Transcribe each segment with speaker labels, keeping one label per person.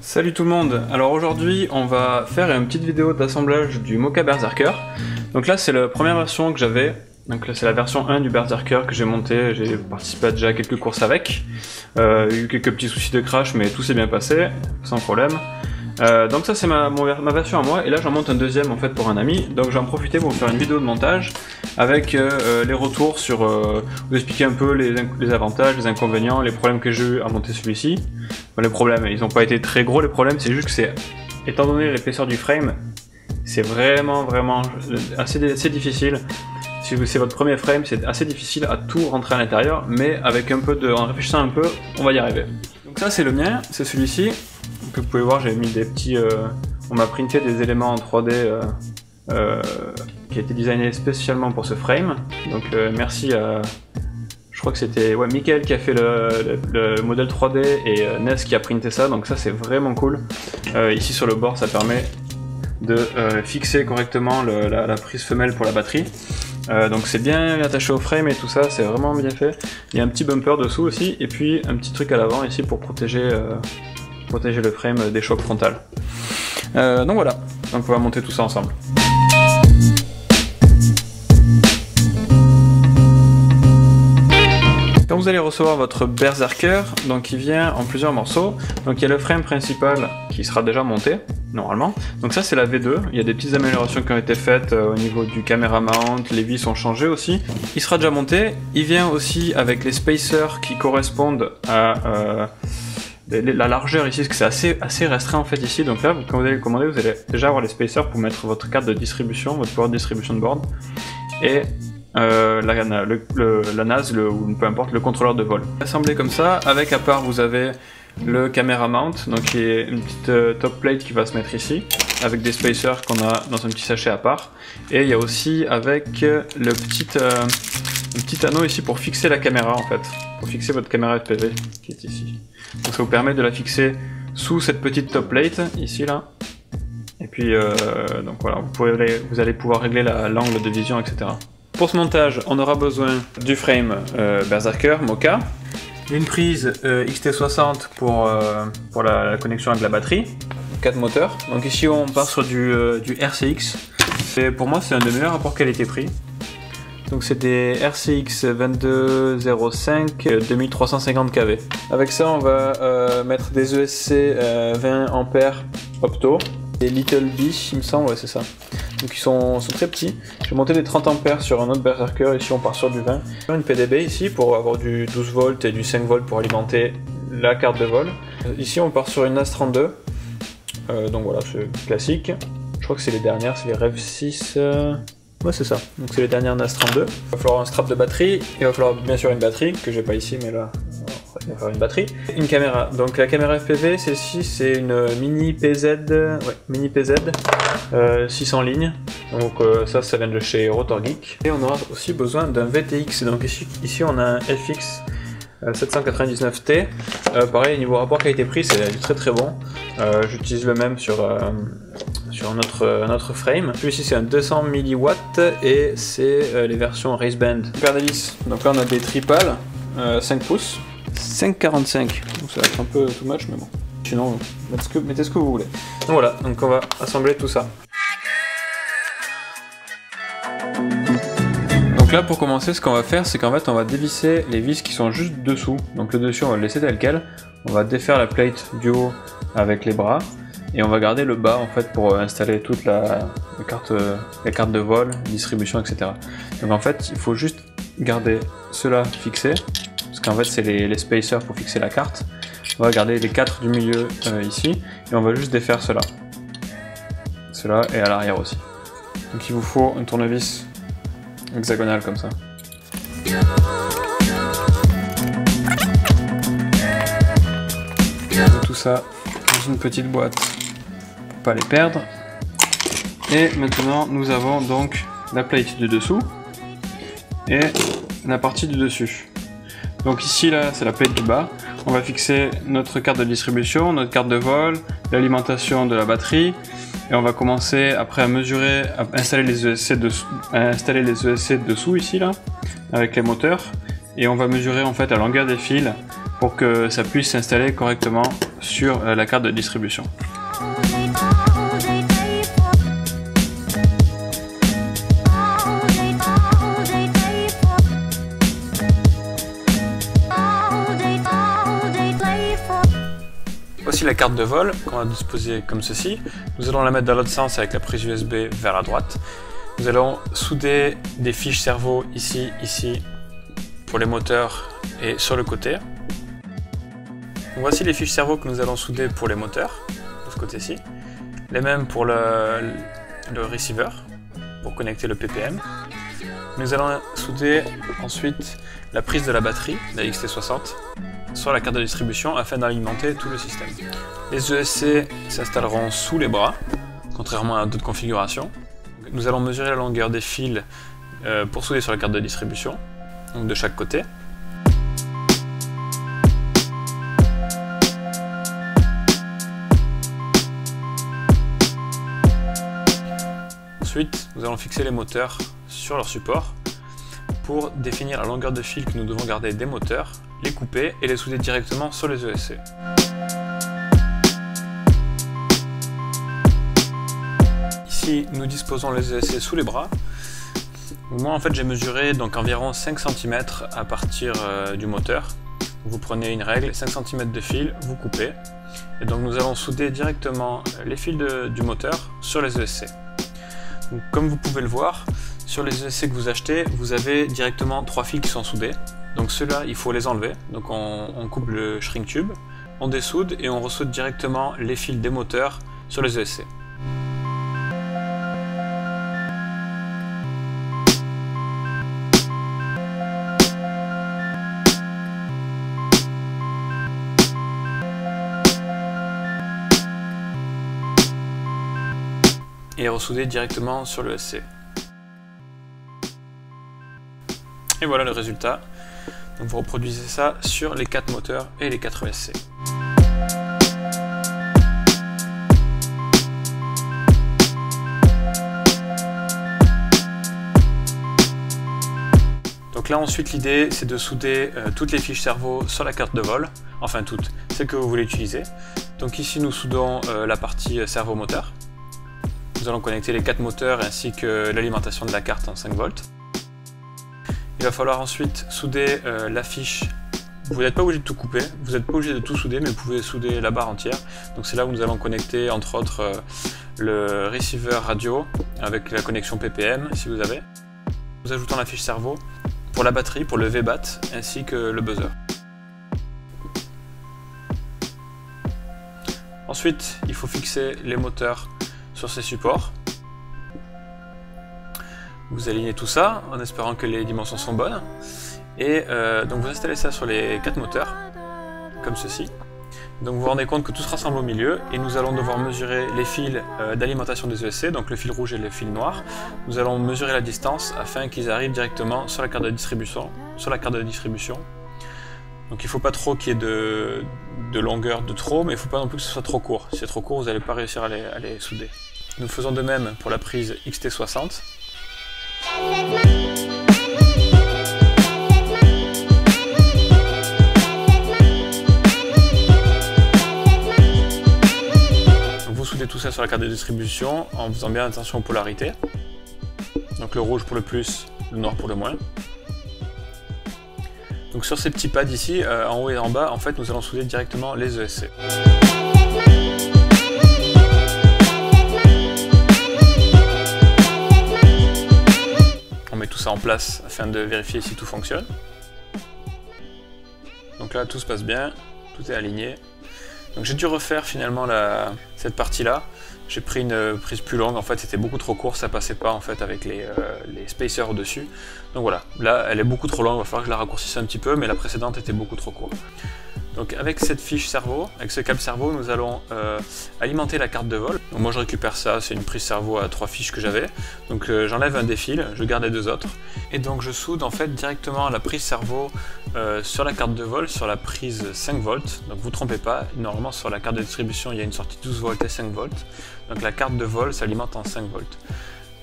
Speaker 1: Salut tout le monde. Alors aujourd'hui on va faire une petite vidéo d'assemblage du Mocha Berserker. Donc là c'est la première version que j'avais. Donc là c'est la version 1 du Berserker que j'ai monté. J'ai participé à déjà quelques courses avec. Eu quelques petits soucis de crash mais tout s'est bien passé, sans problème. Donc ça c'est ma version à moi, et là j'en monte un deuxième en fait pour un ami, donc j'en profiter pour vous faire une vidéo de montage avec les retours sur, vous expliquer un peu les avantages, les inconvénients, les problèmes que j'ai eu à monter celui-ci. Enfin, les problèmes, ils n'ont pas été très gros les problèmes, c'est juste que c'est, étant donné l'épaisseur du frame, c'est vraiment assez difficile. Si c'est votre premier frame, c'est assez difficile à tout rentrer à l'intérieur, mais avec un peu en réfléchissant un peu, on va y arriver. Donc ça c'est le mien, c'est celui-ci. Donc vous pouvez voir, j'ai mis des petits, on m'a printé des éléments en 3D qui a été designé spécialement pour ce frame. Donc merci à, je crois que c'était Mickaël qui a fait le modèle 3D et Ness qui a printé ça, donc ça c'est vraiment cool. Ici sur le bord ça permet de fixer correctement la prise femelle pour la batterie. Donc c'est bien attaché au frame et tout ça, c'est vraiment bien fait. Il y a un petit bumper dessous aussi, et puis un petit truc à l'avant ici pour protéger le frame des chocs frontales. Donc voilà, donc on va monter tout ça ensemble. Quand vous allez recevoir votre Berserker, donc il vient en plusieurs morceaux. Donc il y a le frame principal qui sera déjà monté, normalement. Donc ça c'est la V2, il y a des petites améliorations qui ont été faites au niveau du caméra mount, les vis ont changé aussi. Il sera déjà monté, il vient aussi avec les spacers qui correspondent à la largeur ici, parce que c'est assez restreint en fait ici. Donc là, quand vous allez le commander, vous allez déjà avoir les spacers pour mettre votre carte de distribution, votre power distribution board, et la NAS, ou peu importe, le contrôleur de vol. Assemblé comme ça, avec à part vous avez le camera mount, donc qui est une petite top plate qui va se mettre ici, avec des spacers qu'on a dans un petit sachet à part. Et il y a aussi avec le petit anneau ici pour fixer la caméra en fait, pour fixer votre caméra FPV qui est ici. Donc ça vous permet de la fixer sous cette petite top plate ici là. Et puis donc voilà, vous allez pouvoir régler l'angle de vision, etc. Pour ce montage, on aura besoin du frame Berserker Mocha, d'une prise XT60 pour la connexion avec la batterie, 4 moteurs. Donc ici on part sur du RCX. Et pour moi c'est un des meilleurs rapports qualité-prix. Donc c'est des RCX 2205 2350 kV. Avec ça on va mettre des ESC 20 ampères opto. Des Little B, il me semble, ouais c'est ça. Donc ils sont très petits. Je vais monter des 30 ampères sur un autre Berserker, ici on part sur du 20. Une PDB ici pour avoir du 12 volts et du 5 volts pour alimenter la carte de vol. Ici on part sur une NAS 32. Donc voilà, c'est classique. Je crois que c'est les dernières, c'est les Rev 6. Ouais c'est ça, donc c'est les dernières NAS 32. Il va falloir un strap de batterie, il va falloir bien sûr une batterie, que j'ai pas ici mais là, il va falloir une batterie. Une caméra, donc la caméra FPV, celle-ci c'est une Mini PZ, Mini PZ, 600 lignes, donc ça vient de chez Rotor Geek. Et on aura aussi besoin d'un VTX, donc ici on a un FX 799T, pareil niveau rapport qualité-prix c'est du très bon. J'utilise le même sur un autre frame. Celui-ci c'est un 200 mW et c'est les versions Race Band. Paire d'hélices, donc là on a des tripales 5 pouces, 5,45, donc ça va être un peu too much mais bon. Sinon mettez ce que vous voulez. Donc voilà, donc on va assembler tout ça. Donc là pour commencer ce qu'on va faire c'est qu'en fait on va dévisser les vis qui sont juste dessous. Donc le dessus on va le laisser tel quel. On va défaire la plate du haut avec les bras et on va garder le bas en fait pour installer toute la carte de vol, distribution, etc. Donc en fait il faut juste garder cela fixé parce qu'en fait c'est les spacers pour fixer la carte. On va garder les 4 du milieu ici et on va juste défaire cela et à l'arrière aussi. Donc il vous faut un tournevis hexagonal comme ça. Tout ça dans une petite boîte pour pas les perdre. Et maintenant nous avons donc la plate du dessous et la partie du dessus. Donc ici là c'est la plate du bas. On va fixer notre carte de distribution, notre carte de vol, l'alimentation de la batterie. Et on va commencer après à mesurer, à installer les ESC dessous ici là, avec les moteurs. Et on va mesurer en fait la longueur des fils pour que ça puisse s'installer correctement sur la carte de distribution. Voici la carte de vol qu'on va disposer comme ceci. Nous allons la mettre dans l'autre sens avec la prise USB vers la droite. Nous allons souder des fiches cerveau ici, ici, pour les moteurs et sur le côté. Donc voici les fiches cerveau que nous allons souder pour les moteurs, de ce côté-ci. Les mêmes pour le receiver, pour connecter le PPM. Nous allons souder ensuite la prise de la batterie, la XT60, sur la carte de distribution afin d'alimenter tout le système. Les ESC s'installeront sous les bras, contrairement à d'autres configurations. Nous allons mesurer la longueur des fils pour souder sur la carte de distribution, donc de chaque côté. Ensuite, nous allons fixer les moteurs sur leur support pour définir la longueur de fil que nous devons garder des moteurs, les couper et les souder directement sur les ESC. Ici, nous disposons les ESC sous les bras. Moi, en fait, j'ai mesuré donc environ 5 cm à partir du moteur. Vous prenez une règle, 5 cm de fil, vous coupez. Et donc, nous allons souder directement les fils du moteur sur les ESC. Donc, comme vous pouvez le voir, sur les ESC que vous achetez, vous avez directement 3 fils qui sont soudés. Donc ceux-là, il faut les enlever. Donc on coupe le shrink tube, on dessoude et on ressoude directement les fils des moteurs sur les ESC. Et ressouder directement sur le ESC. Et voilà le résultat. Donc vous reproduisez ça sur les 4 moteurs et les 4 ESC. Donc là ensuite l'idée c'est de souder toutes les fiches cerveau sur la carte de vol, enfin toutes, celles que vous voulez utiliser. Donc ici nous soudons la partie cerveau moteur. Nous allons connecter les 4 moteurs ainsi que l'alimentation de la carte en 5 volts. Il va falloir ensuite souder la fiche. Vous n'êtes pas obligé de tout couper, vous n'êtes pas obligé de tout souder, mais vous pouvez souder la barre entière. Donc c'est là où nous allons connecter entre autres le receiver radio avec la connexion PPM si vous avez. Nous ajoutons la fiche cerveau pour la batterie, pour le VBAT ainsi que le buzzer. Ensuite, il faut fixer les moteurs sur ces supports. Vous alignez tout ça en espérant que les dimensions sont bonnes et donc vous installez ça sur les 4 moteurs comme ceci. Donc vous vous rendez compte que tout se rassemble au milieu et nous allons devoir mesurer les fils d'alimentation des ESC, donc le fil rouge et le fil noir. Nous allons mesurer la distance afin qu'ils arrivent directement sur la carte de distribution. Donc il ne faut pas trop qu'il y ait de longueur de trop, mais il ne faut pas non plus que ce soit trop court. Si c'est trop court, vous n'allez pas réussir à les souder. Nous faisons de même pour la prise XT60. Vous soudez tout ça sur la carte de distribution en faisant bien attention aux polarités. Donc le rouge pour le plus, le noir pour le moins. Donc sur ces petits pads ici, en haut et en bas, en fait, nous allons souder directement les ESC. On met tout ça en place afin de vérifier si tout fonctionne. Donc là, tout se passe bien, tout est aligné. Donc j'ai dû refaire finalement cette partie-là. J'ai pris une prise plus longue, en fait c'était beaucoup trop court, ça passait pas en fait avec les spacers au-dessus. Donc voilà, là elle est beaucoup trop longue, il va falloir que je la raccourcisse un petit peu, mais la précédente était beaucoup trop courte. Donc avec cette fiche cerveau, avec ce câble cerveau, nous allons alimenter la carte de vol. Donc moi je récupère ça, c'est une prise cerveau à 3 fiches que j'avais. Donc j'enlève un des fils, je garde les 2 autres. Et donc je soude en fait directement la prise cerveau sur la carte de vol, sur la prise 5 volts. Donc vous ne trompez pas, normalement sur la carte de distribution il y a une sortie 12 volts et 5 volts. Donc la carte de vol s'alimente en 5 volts.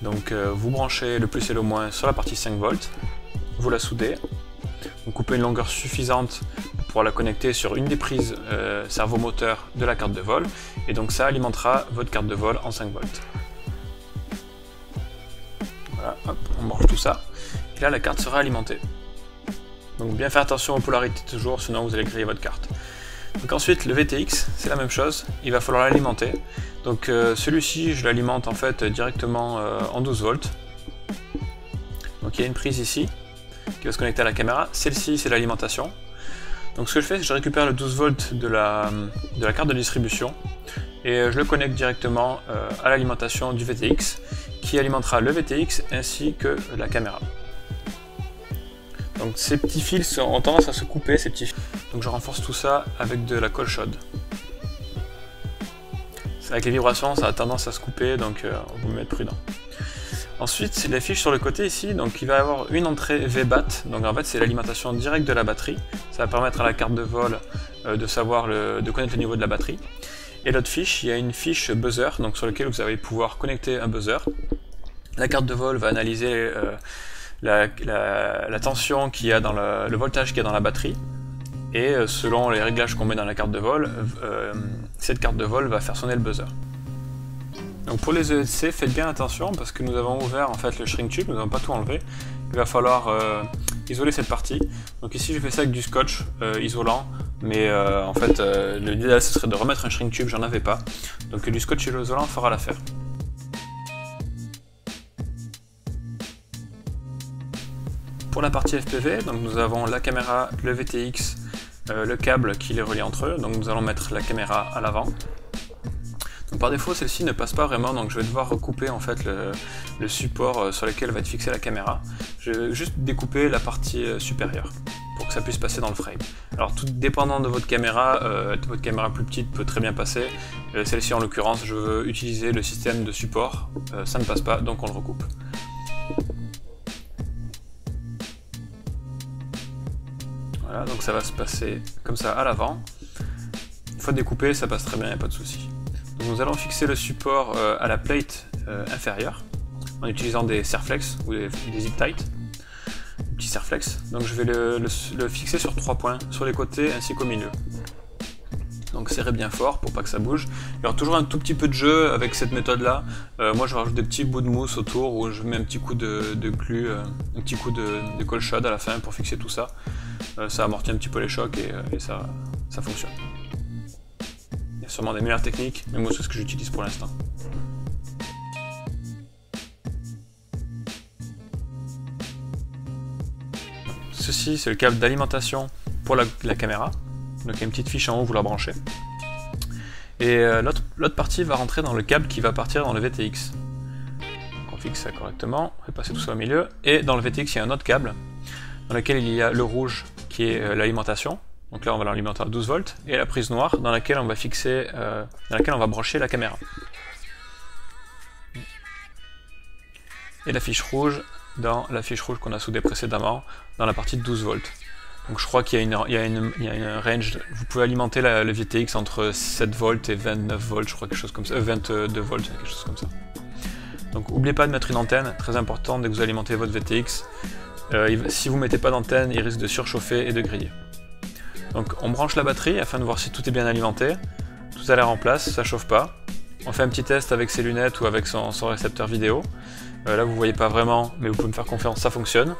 Speaker 1: Donc vous branchez le plus et le moins sur la partie 5 volts, vous la soudez. Donc couper une longueur suffisante pour la connecter sur une des prises servomoteur de la carte de vol, et donc ça alimentera votre carte de vol en 5 volts. Voilà, hop, on branche tout ça, et là la carte sera alimentée. Donc bien faire attention aux polarités toujours, sinon vous allez griller votre carte. Donc ensuite le VTX, c'est la même chose, il va falloir l'alimenter. Donc celui-ci, je l'alimente en fait directement en 12 volts. Donc il y a une prise ici qui va se connecter à la caméra. Celle-ci, c'est l'alimentation. Donc ce que je fais, c'est que je récupère le 12 volts de la carte de distribution et je le connecte directement à l'alimentation du VTX qui alimentera le VTX ainsi que la caméra. Donc ces petits fils ont tendance à se couper, ces petits fils. Donc je renforce tout ça avec de la colle chaude. Avec les vibrations, ça a tendance à se couper, donc on va mettre prudent. Ensuite, c'est les fiches sur le côté ici, donc il va y avoir une entrée VBAT, donc en fait c'est l'alimentation directe de la batterie. Ça va permettre à la carte de vol de connaître le niveau de la batterie. Et l'autre fiche, il y a une fiche buzzer, donc sur laquelle vous allez pouvoir connecter un buzzer. La carte de vol va analyser la tension qu'il y a dans le voltage qu'il y a dans la batterie. Et selon les réglages qu'on met dans la carte de vol, cette carte de vol va faire sonner le buzzer. Donc pour les ESC, faites bien attention parce que nous avons ouvert en fait le shrink tube, nous n'avons pas tout enlevé. Il va falloir isoler cette partie. Donc ici je fais ça avec du scotch isolant, mais en fait l'idéal ce serait de remettre un shrink tube, j'en avais pas. Donc du scotch isolant fera l'affaire. Pour la partie FPV, donc nous avons la caméra, le VTX, le câble qui les relie entre eux, donc nous allons mettre la caméra à l'avant. Par défaut, celle-ci ne passe pas vraiment, donc je vais devoir recouper en fait le support sur lequel va être fixée la caméra. Je vais juste découper la partie supérieure pour que ça puisse passer dans le frame. Alors tout dépendant de votre caméra plus petite peut très bien passer. Celle-ci en l'occurrence, je veux utiliser le système de support, ça ne passe pas, donc on le recoupe. Voilà, donc ça va se passer comme ça à l'avant. Une fois découpé, ça passe très bien, il n'y a pas de souci. Nous allons fixer le support à la plate inférieure en utilisant des serflex ou des zip tight, des petits serflex. Donc je vais le fixer sur 3 points, sur les côtés ainsi qu'au milieu. Donc serrez bien fort pour pas que ça bouge. Il y aura toujours un tout petit peu de jeu avec cette méthode là. Moi je rajoute des petits bouts de mousse autour où je mets un petit coup de glu, un petit coup de colle chaude à la fin pour fixer tout ça. Ça amortit un petit peu les chocs et ça fonctionne. Il y a sûrement des meilleures techniques, mais moi c'est ce que j'utilise pour l'instant. Ceci c'est le câble d'alimentation pour la caméra. Donc il y a une petite fiche en haut, vous la branchez. Et l'autre partie va rentrer dans le câble qui va partir dans le VTX. Donc on fixe ça correctement, on va passer tout ça au milieu. Et dans le VTX il y a un autre câble dans lequel il y a le rouge qui est l'alimentation. Donc là on va l'alimenter à 12 volts, et la prise noire dans laquelle on va fixer, dans laquelle on va brancher la caméra. Et la fiche rouge dans la fiche rouge qu'on a soudée précédemment, dans la partie de 12 volts. Donc je crois qu'il y a une range, vous pouvez alimenter le VTX entre 7 volts et 29 volts, je crois quelque chose comme ça, 22 volts, quelque chose comme ça. Donc n'oubliez pas de mettre une antenne, très important dès que vous alimentez votre VTX. Si vous ne mettez pas d'antenne, il risque de surchauffer et de griller. Donc on branche la batterie afin de voir si tout est bien alimenté. Tout a l'air en place, ça chauffe pas. On fait un petit test avec ses lunettes ou avec son récepteur vidéo. Là vous voyez pas vraiment, mais vous pouvez me faire confiance, ça fonctionne.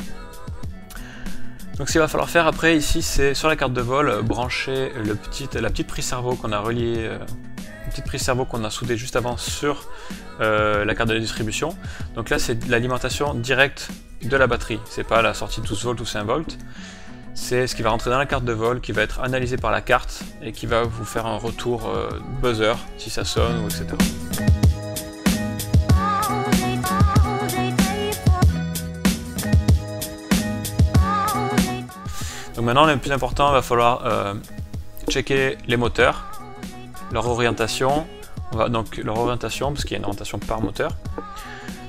Speaker 1: Donc ce qu'il va falloir faire après ici, c'est sur la carte de vol, brancher la petite prise cerveau qu'on a reliée, une petite prise cerveau qu'on a soudée juste avant sur la carte de distribution. Donc là c'est l'alimentation directe de la batterie, c'est pas la sortie de 12 volts ou 5 volts. C'est ce qui va rentrer dans la carte de vol, qui va être analysé par la carte et qui va vous faire un retour buzzer si ça sonne ou etc. Donc maintenant le plus important, il va falloir checker les moteurs, leur orientation, parce qu'il y a une orientation par moteur.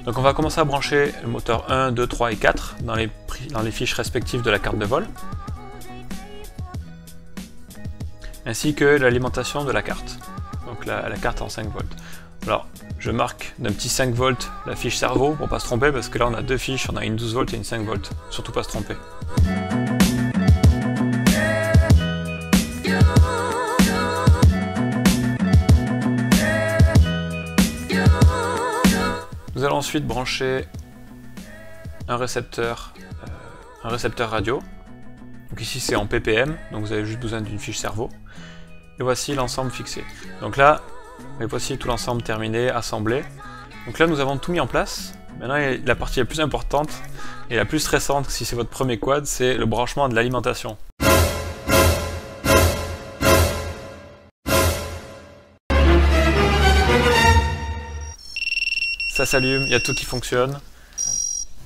Speaker 1: Donc on va commencer à brancher le moteur 1, 2, 3 et 4 dans les fiches respectives de la carte de vol, ainsi que l'alimentation de la carte, donc la carte en 5 volts. Alors je marque d'un petit 5 volts la fiche cerveau pour pas se tromper, parce que là on a deux fiches, on a une 12 volts et une 5 volts, surtout pas se tromper. Nous allons ensuite brancher un récepteur radio. Donc ici c'est en ppm, donc vous avez juste besoin d'une fiche cerveau. Et voici l'ensemble fixé. Donc là, et voici tout l'ensemble terminé, assemblé. Donc là nous avons tout mis en place. Maintenant la partie la plus importante et la plus stressante si c'est votre premier quad, c'est le branchement de l'alimentation. Ça s'allume, il y a tout qui fonctionne,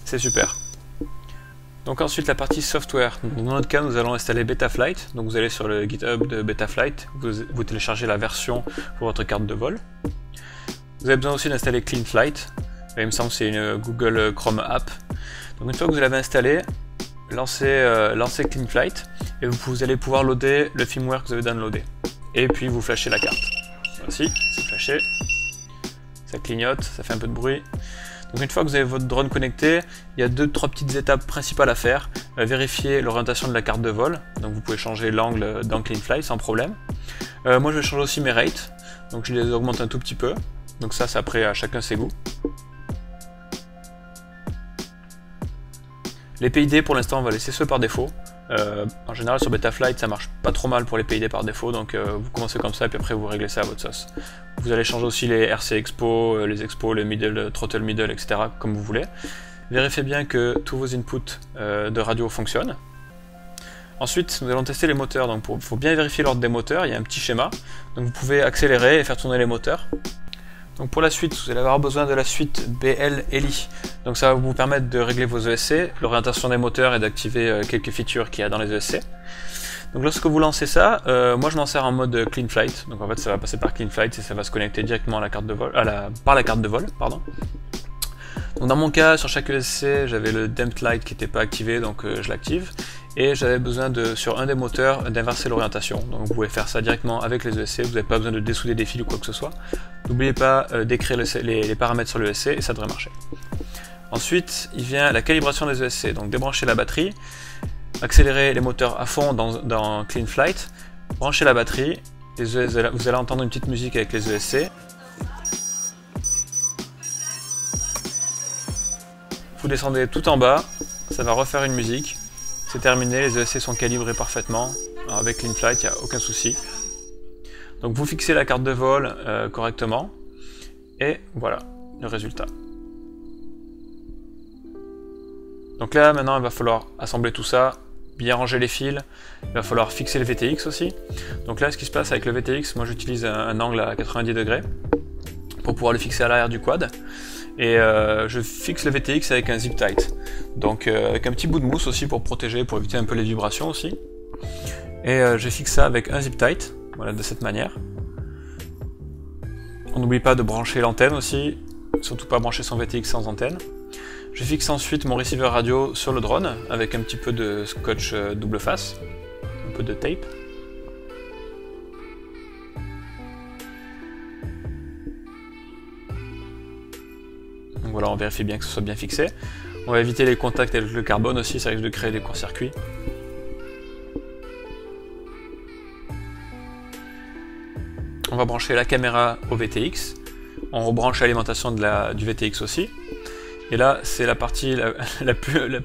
Speaker 1: c'est super. Donc ensuite la partie software. Dans notre cas nous allons installer Betaflight. Donc vous allez sur le GitHub de Betaflight, vous téléchargez la version pour votre carte de vol. Vous avez besoin aussi d'installer CleanFlight. Il me semble que c'est une Google Chrome app. Donc une fois que vous l'avez installé, lancez CleanFlight et vous allez pouvoir loader le firmware que vous avez downloadé. Et puis vous flashez la carte. Voici, c'est flashé. Ça clignote, ça fait un peu de bruit. Donc une fois que vous avez votre drone connecté, il y a 2-3 petites étapes principales à faire. Vérifier l'orientation de la carte de vol. Donc vous pouvey changer l'angle dans CleanFlight sans problème. Moi je vais changer aussi mes rates. Donc je les augmente un tout petit peu. Donc ça c'est après à chacun ses goûts. Les PID pour l'instant on va laisser ceux par défaut. En général sur Betaflight ça marche pas trop mal pour les PID par défaut, donc vous commencez comme ça et puis après vous réglez ça à votre sauce. Vous allez changer aussi les RC Expo, les Expo, les middle, throttle middle, etc. comme vous voulez. Vérifiez bien que tous vos inputs de radio fonctionnent. Ensuite nous allons tester les moteurs, donc il faut bien vérifier l'ordre des moteurs, il y a un petit schéma. Donc vous pouvez accélérer et faire tourner les moteurs. Donc pour la suite, vous allez avoir besoin de la suite BL-LI. Donc ça va vous permettre de régler vos ESC, l'orientation des moteurs et d'activer quelques features qu'il y a dans les ESC. Donc lorsque vous lancez ça, moi je m'en sers en mode CleanFlight. Donc en fait ça va passer par CleanFlight et ça va se connecter directement à la carte de vol, par la carte de vol, pardon. Donc dans mon cas, sur chaque ESC, j'avais le Damped Light qui n'était pas activé, donc je l'active. Et j'avais besoin sur un des moteurs d'inverser l'orientation. Donc vous pouvez faire ça directement avec les ESC, vous n'avez pas besoin de dessouder des fils ou quoi que ce soit. N'oubliez pas d'écrire les paramètres sur l'ESC et ça devrait marcher. Ensuite, il vient la calibration des ESC. Donc débrancher la batterie, accélérer les moteurs à fond dans CleanFlight, brancher la batterie, vous allez entendre une petite musique avec les ESC. Vous descendez tout en bas, ça va refaire une musique. C'est terminé, les ESC sont calibrés parfaitement. Alors avec CleanFlight, il n'y a aucun souci. Donc vous fixez la carte de vol correctement. Et voilà le résultat. Donc là, maintenant, il va falloir assembler tout ça, bien ranger les fils. Il va falloir fixer le VTX aussi. Donc là, ce qui se passe avec le VTX, moi j'utilise un angle à 90 degrés pour pouvoir le fixer à l'arrière du quad. Et je fixe le VTX avec un zip tight. Donc avec un petit bout de mousse aussi pour protéger, pour éviter un peu les vibrations aussi. Et je fixe ça avec un zip tight, voilà, de cette manière. On n'oublie pas de brancher l'antenne aussi, surtout pas brancher son VTX sans antenne. Je fixe ensuite mon receiver radio sur le drone avec un petit peu de scotch double face, un peu de tape. Donc voilà, on vérifie bien que ce soit bien fixé. On va éviter les contacts avec le carbone aussi, ça risque de créer des court-circuits. On va brancher la caméra au VTX. On rebranche l'alimentation du VTX aussi. Et là, c'est la partie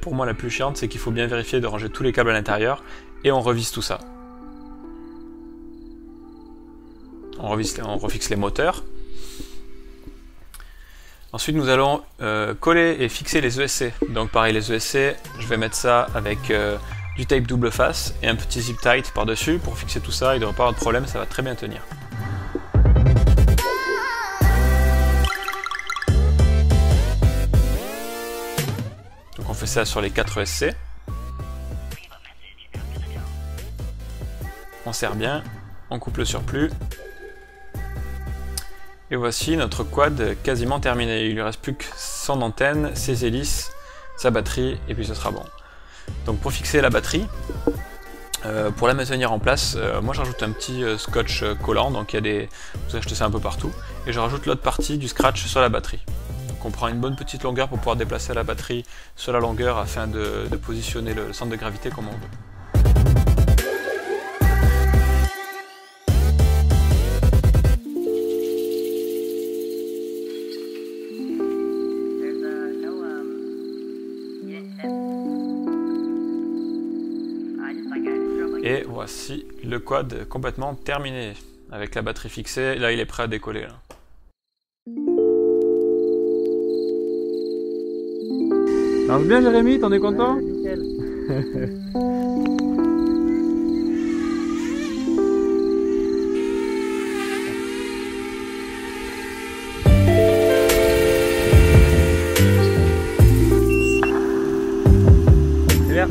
Speaker 1: pour moi la plus chiante, c'est qu'il faut bien vérifier de ranger tous les câbles à l'intérieur et on revisse tout ça. On refixe les moteurs. Ensuite, nous allons coller et fixer les ESC. Donc pareil, les ESC, je vais mettre ça avec du tape double face et un petit zip tight par-dessus pour fixer tout ça. Il ne devrait pas avoir de problème, ça va très bien tenir. Donc on fait ça sur les 4 ESC. On serre bien, on coupe le surplus. Et voici notre quad quasiment terminé. Il lui reste plus que son antenne, ses hélices, sa batterie, et puis ce sera bon. Donc pour fixer la batterie, pour la maintenir en place, moi je rajoute un petit scotch collant, donc vous achetez ça un peu partout, et je rajoute l'autre partie du scratch sur la batterie. Donc on prend une bonne petite longueur pour pouvoir déplacer la batterie sur la longueur afin de positionner le centre de gravité comme on veut. Et voici le quad complètement terminé. Avec la batterie fixée, là il est prêt à décoller. Là. Marche bien Jérémy, t'en es content?
Speaker 2: Ouais, nickel.
Speaker 1: C'est bien.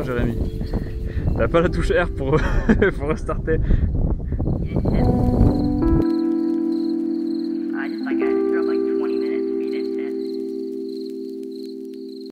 Speaker 1: Jérémy, t'as pas la touche R pour, pour restarter.